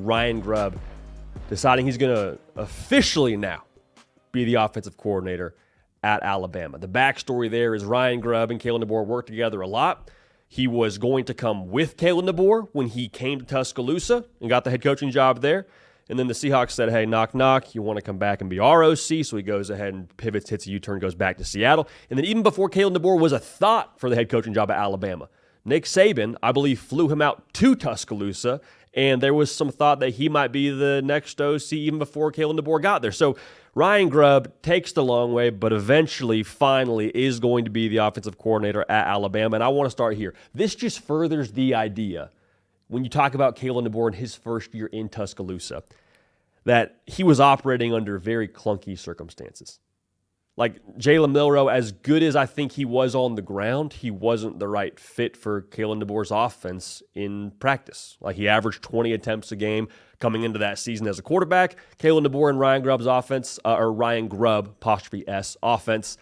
Ryan Grubb deciding he's going to officially now be the offensive coordinator at Alabama. The backstory there is Ryan Grubb and Kalen DeBoer worked together a lot. He was going to come with Kalen DeBoer when he came to Tuscaloosa and got the head coaching job there. And then the Seahawks said, hey, knock, knock, you want to come back and be our OC? So he goes ahead and pivots, hits a U-turn, goes back to Seattle. And then even before Kalen DeBoer was a thought for the head coaching job at Alabama, Nick Saban, I believe, flew him out to Tuscaloosa, and there was some thought that he might be the next OC even before Kalen DeBoer got there. So Ryan Grubb takes the long way, but eventually, finally, is going to be the offensive coordinator at Alabama. And I want to start here. This just furthers the idea, when you talk about Kalen DeBoer in his first year in Tuscaloosa, that he was operating under very clunky circumstances. Like Jalen Milroe, as good as I think he was on the ground, he wasn't the right fit for Kalen DeBoer's offense in practice. Like he averaged 20 attempts a game coming into that season as a quarterback. Kalen DeBoer and Ryan Grubb's offense, or Ryan Grubb, 'S, offense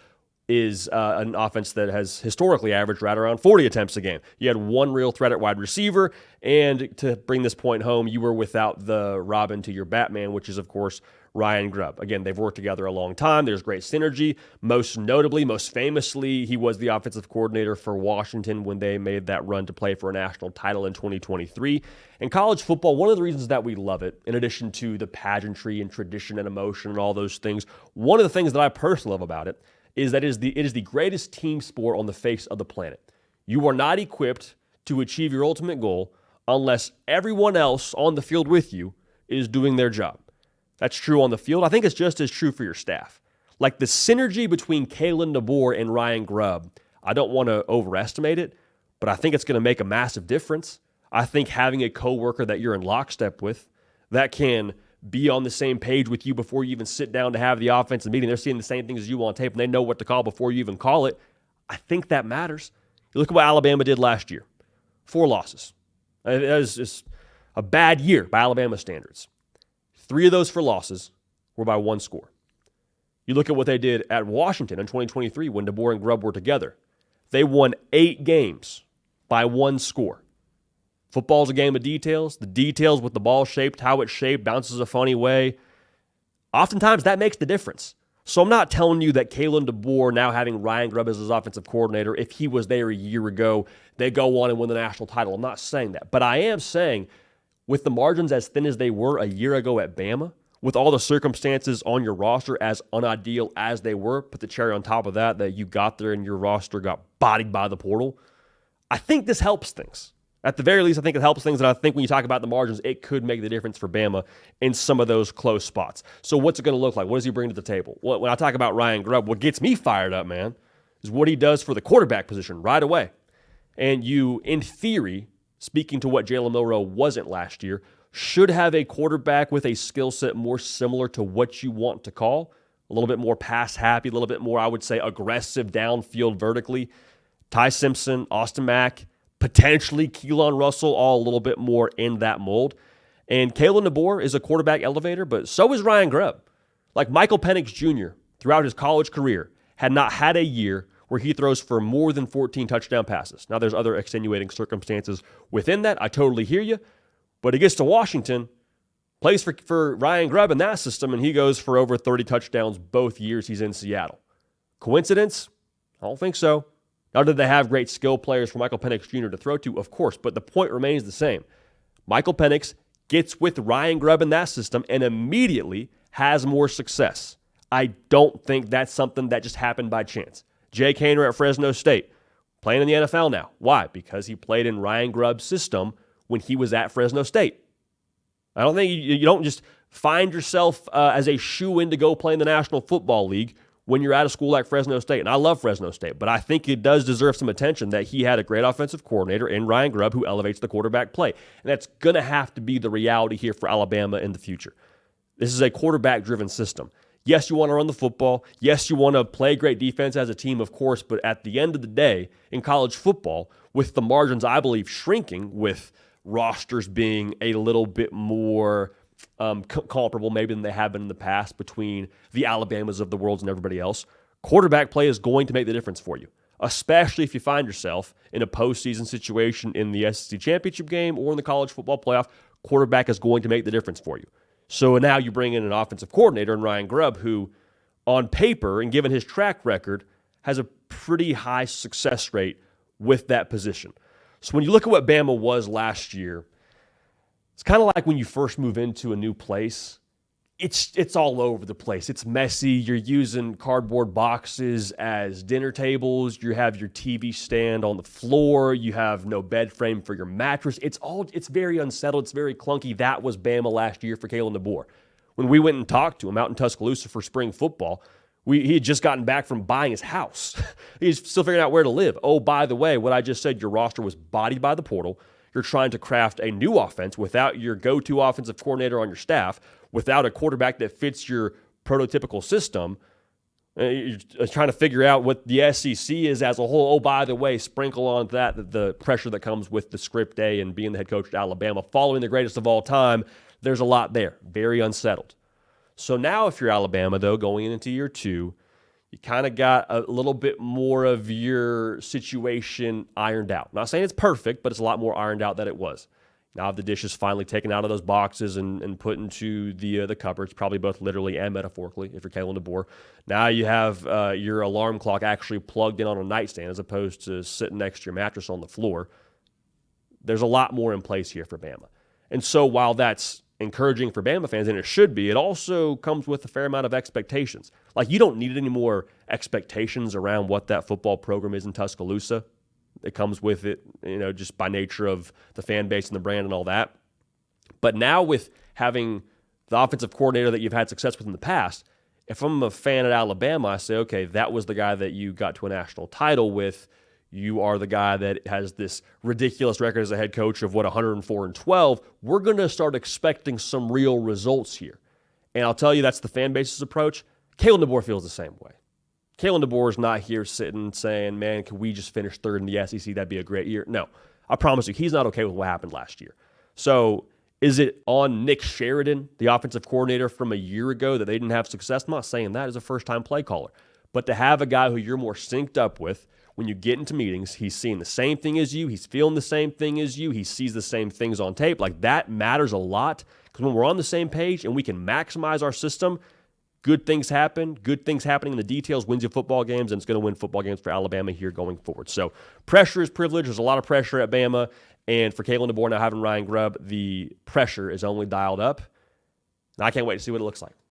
is an offense that has historically averaged right around 40 attempts a game. You had one real threat at wide receiver, and to bring this point home, you were without the Robin to your Batman, which is, of course, Ryan Grubb. Again, they've worked together a long time. There's great synergy. Most notably, most famously, he was the offensive coordinator for Washington when they made that run to play for a national title in 2023. In college football, one of the reasons that we love it, in addition to the pageantry and tradition and emotion and all those things, one of the things that I personally love about it is that it is the greatest team sport on the face of the planet. You are not equipped to achieve your ultimate goal unless everyone else on the field with you is doing their job. That's true on the field. I think it's just as true for your staff. Like the synergy between Kalen DeBoer and Ryan Grubb, I don't want to overestimate it, but I think it's going to make a massive difference. I think having a coworker that you're in lockstep with that can be on the same page with you before you even sit down to have the offensive meeting. They're seeing the same things as you on tape, and they know what to call before you even call it. I think that matters. You look at what Alabama did last year. 4 losses. It was just a bad year by Alabama standards. 3 of those 4 losses were by 1 score. You look at what they did at Washington in 2023 when DeBoer and Grubb were together. They won 8 games by 1 score. Football's a game of details. The details with the ball shaped, how it's shaped, bounces a funny way. Oftentimes, that makes the difference. So I'm not telling you that Kalen DeBoer, now having Ryan Grubb as his offensive coordinator, if he was there a year ago, they go on and win the national title. I'm not saying that. But I am saying, with the margins as thin as they were a year ago at Bama, with all the circumstances on your roster as unideal as they were, put the cherry on top of that you got there and your roster got bodied by the portal, I think this helps things. At the very least, I think it helps things, and I think when you talk about the margins, it could make the difference for Bama in some of those close spots. So what's it going to look like? What does he bring to the table? Well, when I talk about Ryan Grubb, what gets me fired up, man, is what he does for the quarterback position right away. And you, in theory, speaking to what Jalen Milroe wasn't last year, should have a quarterback with a skill set more similar to what you want to call, a little bit more pass-happy, a little bit more, I would say, aggressive downfield vertically. Ty Simpson, Austin Mack, potentially Keelan Russell, all a little bit more in that mold. And Kalen DeBoer is a quarterback elevator, but so is Ryan Grubb. Like Michael Penix Jr., throughout his college career, had not had a year where he throws for more than 14 touchdown passes. Now, there's other extenuating circumstances within that. I totally hear you. But he gets to Washington, plays for Ryan Grubb in that system, and he goes for over 30 touchdowns both years he's in Seattle. Coincidence? I don't think so. Now, did they have great skill players for Michael Penix Jr. to throw to? Of course, but the point remains the same. Michael Penix gets with Ryan Grubb in that system and immediately has more success. I don't think that's something that just happened by chance. Jake Haener at Fresno State, playing in the NFL now. Why? Because he played in Ryan Grubb's system when he was at Fresno State. I don't think you don't just find yourself as a shoo-in to go play in the National Football League when you're at a school like Fresno State. And I love Fresno State, but I think it does deserve some attention that he had a great offensive coordinator in Ryan Grubb who elevates the quarterback play. And that's going to have to be the reality here for Alabama in the future. This is a quarterback-driven system. Yes, you want to run the football. Yes, you want to play great defense as a team, of course, but at the end of the day, in college football, with the margins, I believe, shrinking, with rosters being a little bit more comparable maybe than they have been in the past between the Alabamas of the world and everybody else, quarterback play is going to make the difference for you, especially if you find yourself in a postseason situation in the SEC championship game or in the college football playoff. Quarterback is going to make the difference for you. So now you bring in an offensive coordinator in Ryan Grubb, who on paper and given his track record has a pretty high success rate with that position. So when you look at what Bama was last year, it's kind of like when you first move into a new place. It's all over the place. It's messy. You're using cardboard boxes as dinner tables. You have your TV stand on the floor. You have no bed frame for your mattress. It's very unsettled. It's very clunky. That was Bama last year for Kalen DeBoer. When we went and talked to him out in Tuscaloosa for spring football, he had just gotten back from buying his house. He's still figuring out where to live. Oh, by the way, what I just said, your roster was bodied by the portal. You're trying to craft a new offense without your go-to offensive coordinator on your staff, without a quarterback that fits your prototypical system. You're trying to figure out what the SEC is as a whole. Oh, by the way, sprinkle on that the pressure that comes with the script A and being the head coach at Alabama, following the greatest of all time. There's a lot there. Very unsettled. So now if you're Alabama, though, going into year 2, you kind of got a little bit more of your situation ironed out. I'm not saying it's perfect, but it's a lot more ironed out than it was. Now the dish is finally taken out of those boxes and put into the cupboards, probably both literally and metaphorically if you're Kalen DeBoer. Now you have your alarm clock actually plugged in on a nightstand as opposed to sitting next to your mattress on the floor. There's a lot more in place here for Bama. And so while that's encouraging for Bama fans, and it should be, it also comes with a fair amount of expectations. Like, you don't need any more expectations around what that football program is in Tuscaloosa. It comes with it, just by nature of the fan base and the brand and all that. But now with having the offensive coordinator that you've had success with in the past, if I'm a fan at Alabama, I say, okay, that was the guy that you got to a national title with. You are the guy that has this ridiculous record as a head coach of 104-12. We're going to start expecting some real results here. And I'll tell you, that's the fan base's approach. Kalen DeBoer feels the same way. Kalen DeBoer is not here sitting saying, man, can we just finish third in the SEC? That'd be a great year. No, I promise you, he's not okay with what happened last year. So is it on Nick Sheridan, the offensive coordinator from a year ago, that they didn't have success? I'm not saying that as a first-time play caller. But to have a guy who you're more synced up with, when you get into meetings, he's seeing the same thing as you, he's feeling the same thing as you, he sees the same things on tape. Like, that matters a lot, because when we're on the same page and we can maximize our system, good things happen. Good things happening in the details wins you football games, and it's going to win football games for Alabama here going forward. So pressure is privilege. There's a lot of pressure at Bama, and for Kalen DeBoer now having Ryan Grubb, the pressure is only dialed up. And I can't wait to see what it looks like.